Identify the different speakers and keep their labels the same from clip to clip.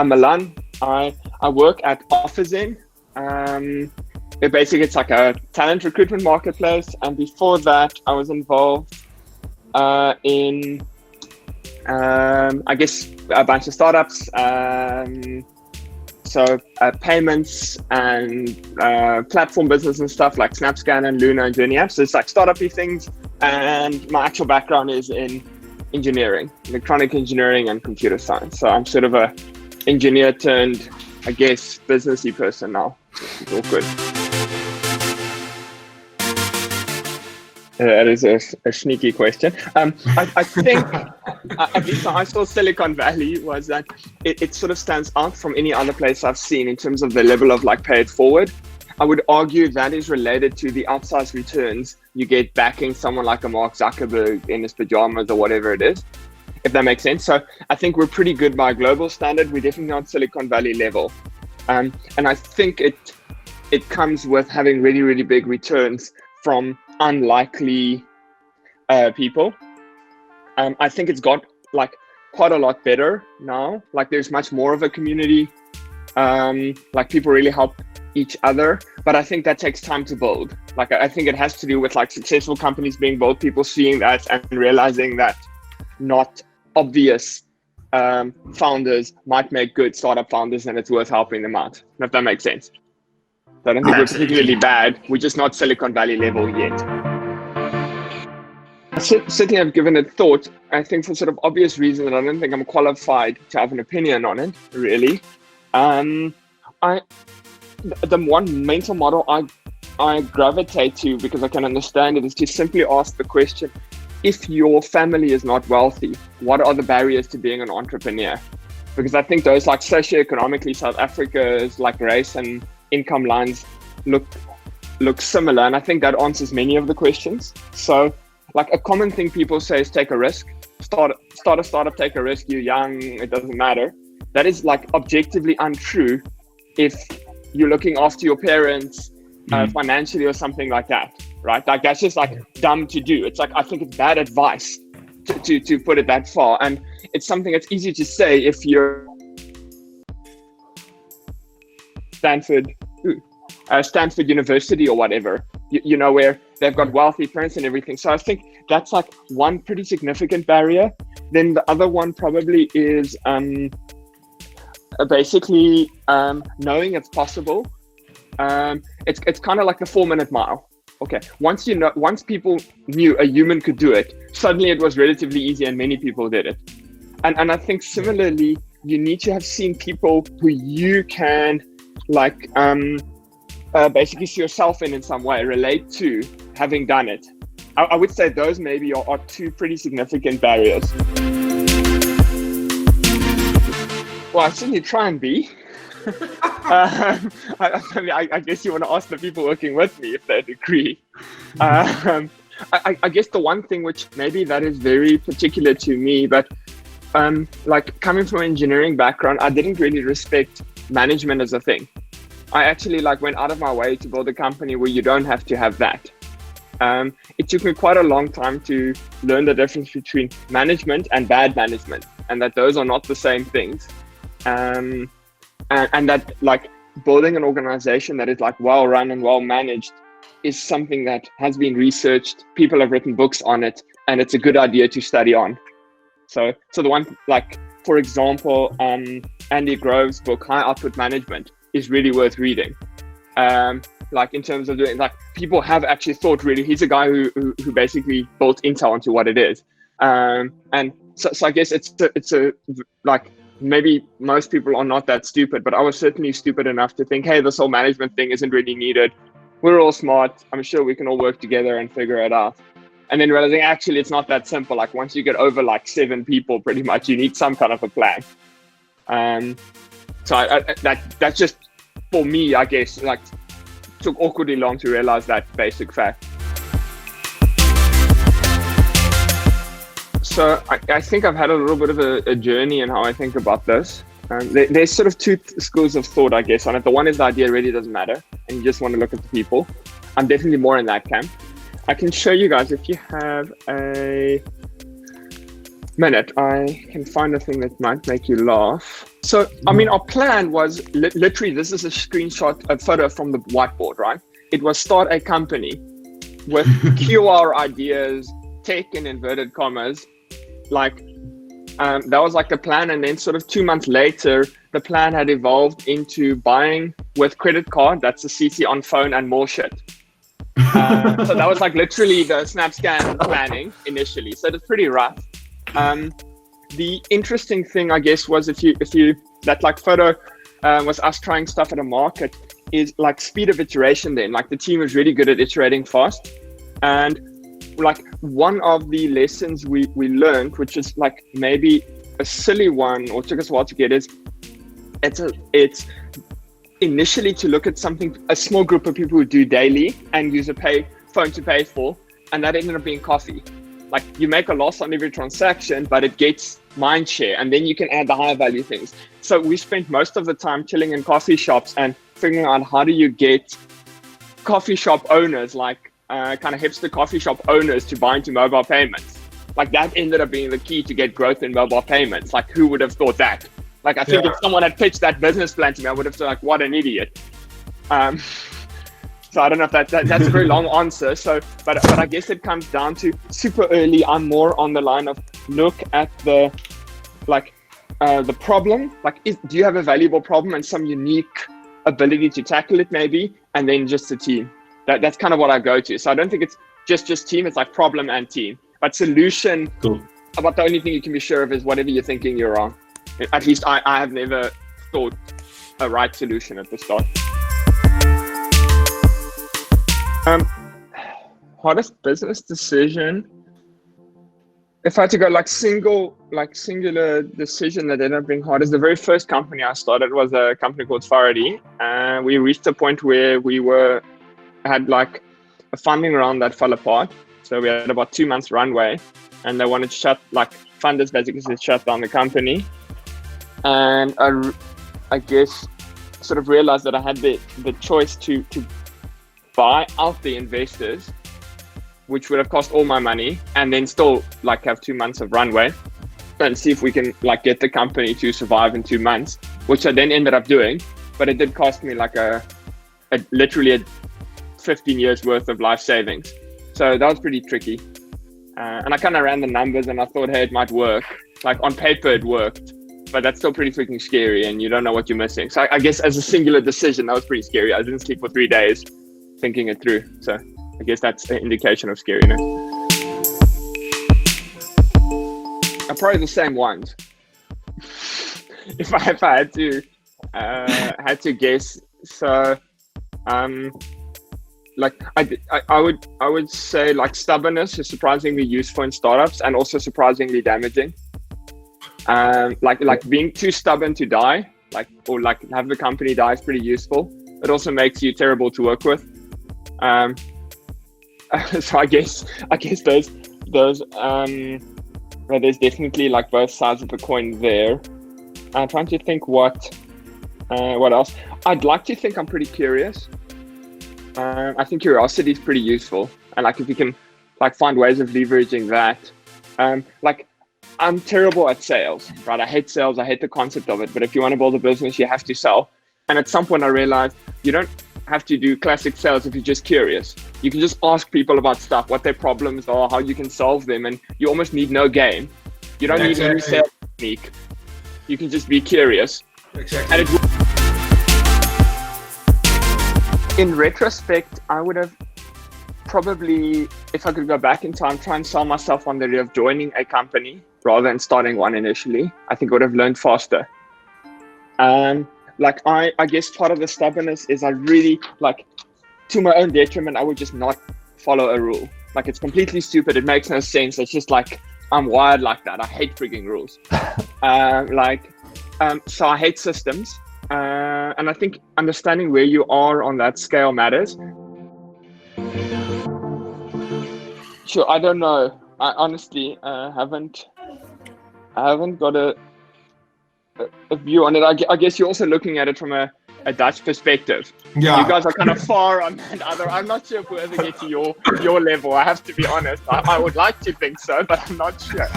Speaker 1: I'm Malan. I work at OfferZen. It's like a talent recruitment marketplace. And before that, I was involved in, I guess, a bunch of startups. Payments and platform business and stuff like SnapScan and JourneyApps. So it's like startup-y things. And my actual background is in engineering, electronic engineering and computer science. So I'm sort of a engineer turned, I guess, businessy person now. It's all good. That is a sneaky question. I think, at least I saw Silicon Valley was that it sort of stands out from any other place I've seen in terms of the level of like pay it forward. I would argue that is related to the outsized returns you get backing someone like a Mark Zuckerberg in his pajamas or whatever it is, if that makes sense. So I think we're pretty good by global standard. We're definitely not Silicon Valley level. And I think it comes with having really, really big returns from unlikely people. I think it's got like quite a lot better now. Like there's much more of a community. Like people really help each other, but I think that takes time to build. Like I think it has to do with like successful companies being built, people seeing that and realizing that not obvious founders might make good startup founders and it's worth helping them out, if that makes sense. So I don't think we're particularly bad. We're just not Silicon Valley level yet. Certainly I've given it thought. I think for sort of obvious reasons that I don't think I'm qualified to have an opinion on it, really. The one mental model I gravitate to, because I can understand it, is to simply ask the question, if your family is not wealthy, what are the barriers to being an entrepreneur? Because I think those like socioeconomically, South Africa's like race and income lines look similar. And I think that answers many of the questions. So like a common thing people say is take a risk, start a startup, take a risk, you're young, it doesn't matter. That is like objectively untrue if you're looking after your parents financially or something like that, right? Like that's just like dumb to do. It's like, I think it's bad advice to put it that far. And it's something that's easy to say if you're Stanford University or whatever, you know, where they've got wealthy parents and everything. So I think that's like one pretty significant barrier. Then the other one probably is basically knowing it's possible. It's kind of like the 4-minute mile. Okay, once people knew a human could do it, suddenly it was relatively easy and many people did it. And I think similarly, you need to have seen people who you can like basically see yourself in some way, relate to having done it. I would say those maybe are two pretty significant barriers. Well, I certainly try and be. I guess you want to ask the people working with me if they'd agree. I guess the one thing which maybe that is very particular to me, but like coming from an engineering background, I didn't really respect management as a thing. I actually like went out of my way to build a company where you don't have to have that. It took me quite a long time to learn the difference between management and bad management, and that those are not the same things. And that like building an organization that is like well run and well managed is something that has been researched. People have written books on it, and it's a good idea to study on. So the one like, for example, Andy Grove's book, High Output Management, is really worth reading. Like in terms of doing, like people have actually thought really, he's a guy who basically built Intel into what it is. And so I guess it's a like, maybe most people are not that stupid, but I was certainly stupid enough to think, hey, this whole management thing isn't really needed. We're all smart. I'm sure we can all work together and figure it out. And then realizing actually it's not that simple. Like once you get over like 7 people, pretty much you need some kind of a plan. So that's just for me, I guess, like took awkwardly long to realize that basic fact. So I think I've had a little bit of a journey in how I think about this. There's sort of two schools of thought, I guess, on it. The one is the idea really doesn't matter, and you just want to look at the people. I'm definitely more in that camp. I can show you guys if you have a minute, I can find a thing that might make you laugh. So, I mean, our plan was literally, this is a screenshot, a photo from the whiteboard, right? It was start a company with QR ideas, tech in inverted commas, like that was like the plan. And then sort of 2 months later, the plan had evolved into buying with credit card. That's a CC on phone and more shit. So that was like literally the SnapScan planning initially. So it's pretty rough. The interesting thing, I guess, was if you that like photo was us trying stuff at a market, is like speed of iteration. Then like the team was really good at iterating fast, and like one of the lessons we learned, which is like maybe a silly one or took us a while to get, is it's initially to look at something a small group of people who do daily and use a phone to pay for, and that ended up being coffee. Like you make a loss on every transaction, but it gets mind share, and then you can add the higher value things. So we spent most of the time chilling in coffee shops and figuring out how do you get coffee shop owners, like kind of hipster coffee shop owners, to buy into mobile payments. Like that ended up being the key to get growth in mobile payments. Like who would have thought that? Like I think if someone had pitched that business plan to me, I would have said like, what an idiot. So I don't know if that's a very long answer. So, but I guess it comes down to super early. I'm more on the line of look at the problem. Like, do you have a valuable problem and some unique ability to tackle it maybe? And then just the team. That's kind of what I go to. So I don't think it's just team. It's like problem and team. But solution, cool. About the only thing you can be sure of is whatever you're thinking you're wrong. At least I have never thought a right solution at the start. Hardest business decision. If I had to go singular decision that ended up being hard, is the very first company I started was a company called Faraday. We reached a point where we had like a funding round that fell apart. So we had about 2 months runway, and they wanted to funders basically said shut down the company. And I guess sort of realized that I had the choice to buy out the investors, which would have cost all my money, and then still like have 2 months of runway and see if we can like get the company to survive in 2 months, which I then ended up doing. But it did cost me like literally a 15 years worth of life savings. So that was pretty tricky. And I kind of ran the numbers and I thought, hey, it might work. Like on paper it worked, but that's still pretty freaking scary and you don't know what you're missing. So I guess as a singular decision, that was pretty scary. I didn't sleep for 3 days thinking it through. So I guess that's an indication of scariness. Are probably the same ones. if I had to guess. So I would say like stubbornness is surprisingly useful in startups and also surprisingly damaging. Like being too stubborn to die, or have the company die is pretty useful. It also makes you terrible to work with. So I guess those there's definitely like both sides of the coin there. I'm trying to think what else. I'd like to think I'm pretty curious. I think curiosity is pretty useful, and like if you can like find ways of leveraging that. Like I'm terrible at sales, right? I hate sales. I hate the concept of it. But if you want to build a business, you have to sell. And at some point I realized you don't have to do classic sales if you're just curious. You can just ask people about stuff, what their problems are, how you can solve them, and you almost need no game. You don't need any sales technique. You can just be curious.
Speaker 2: Exactly.
Speaker 1: And in retrospect, I would have probably, if I could go back in time, try and sell myself on the idea of joining a company rather than starting one initially. I think I would have learned faster. Like I guess part of the stubbornness is I really, like, to my own detriment, I would just not follow a rule. Like it's completely stupid. It makes no sense. It's just like, I'm wired like that. I hate freaking rules. So I hate systems. And I think understanding where you are on that scale matters. Sure, I don't know. I honestly haven't got a view on it. I guess you're also looking at it from a Dutch perspective.
Speaker 2: Yeah.
Speaker 1: You guys are kind of far on that other. I'm not sure if we'll ever get to your level. I have to be honest. I would like to think so, but I'm not sure.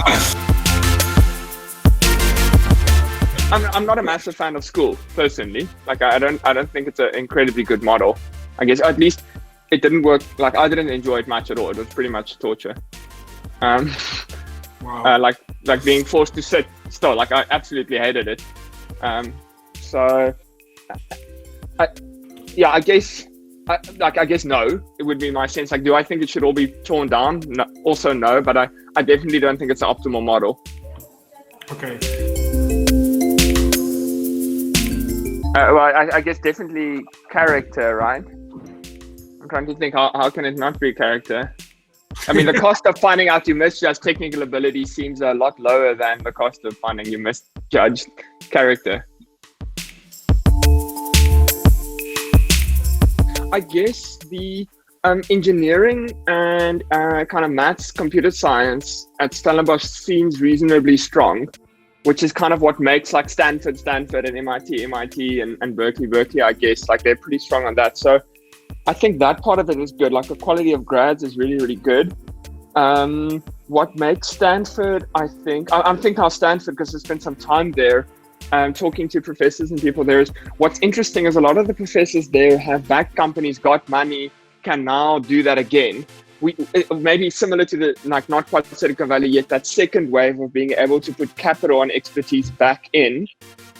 Speaker 1: I'm not a massive fan of school personally. Like I don't think it's an incredibly good model. I guess at least it didn't work. Like I didn't enjoy it much at all. It was pretty much torture.
Speaker 2: Wow.
Speaker 1: Like being forced to sit still. Like I absolutely hated it. So I guess no. It would be my sense. Like, do I think it should all be torn down? No, also no. But I definitely don't think it's an optimal model.
Speaker 2: Okay.
Speaker 1: Well, I guess definitely character, right? I'm trying to think how can it not be character? I mean, the cost of finding out you misjudged technical ability seems a lot lower than the cost of finding you misjudged character. I guess the engineering and kind of maths, computer science at Stellenbosch seems reasonably strong, which is kind of what makes like Stanford and MIT and Berkeley, I guess. Like they're pretty strong on that. So I think that part of it is good. Like the quality of grads is really, really good. What makes Stanford, I'm thinking how Stanford, because I spent some time there, talking to professors and people there, is what's interesting is a lot of the professors there have backed companies, got money, can now do that again. Maybe similar to the, like not quite Silicon Valley yet, that second wave of being able to put capital and expertise back in,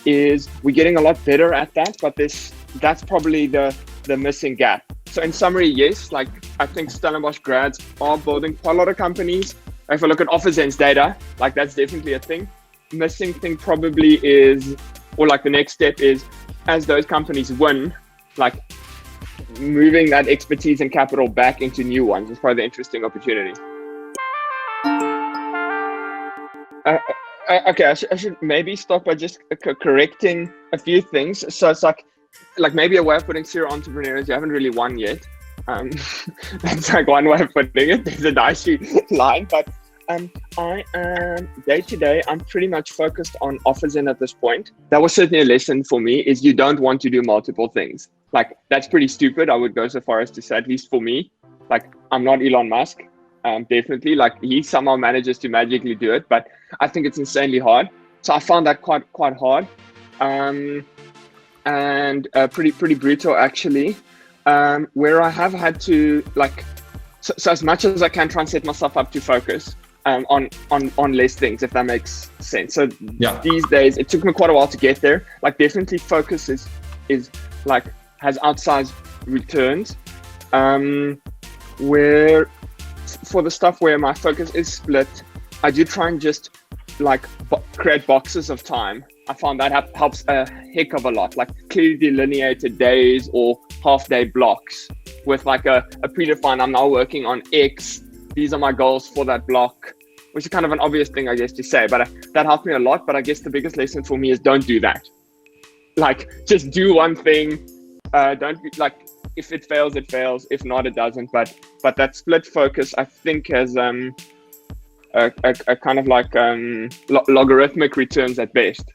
Speaker 1: is we're getting a lot better at that, but that's probably the missing gap. So in summary, yes, like I think Stellenbosch grads are building quite a lot of companies. If I look at OfferZen's data, like that's definitely a thing. Missing thing probably is, or like the next step is, as those companies win, like moving that expertise and capital back into new ones is probably the interesting opportunity. Okay, I should maybe start by just correcting a few things. So it's like maybe a way of putting serial entrepreneurs, you haven't really won yet. That's like one way of putting it. There's a dicey line, but I am day to day, I'm pretty much focused on OfferZen at this point. That was certainly a lesson for me, is you don't want to do multiple things. Like that's pretty stupid. I would go so far as to say, at least for me, like I'm not Elon Musk. Definitely, like he somehow manages to magically do it, but I think it's insanely hard. So I found that quite hard, and pretty brutal actually. Where I have had to so as much as I can try and set myself up to focus on less things, if that makes sense. So yeah, these days it took me quite a while to get there. Like definitely focus is like has outsized returns. Where for the stuff where my focus is split, I do try and just like create boxes of time. I found that helps a heck of a lot, like clearly delineated days or half-day blocks with like a predefined, I'm now working on X, these are my goals for that block, which is kind of an obvious thing, I guess, to say, but that helped me a lot. But I guess the biggest lesson for me is don't do that. Like, just do one thing. Don't be like, if it fails, it fails. If not, it doesn't. But that split focus, I think, has a kind of like logarithmic returns at best.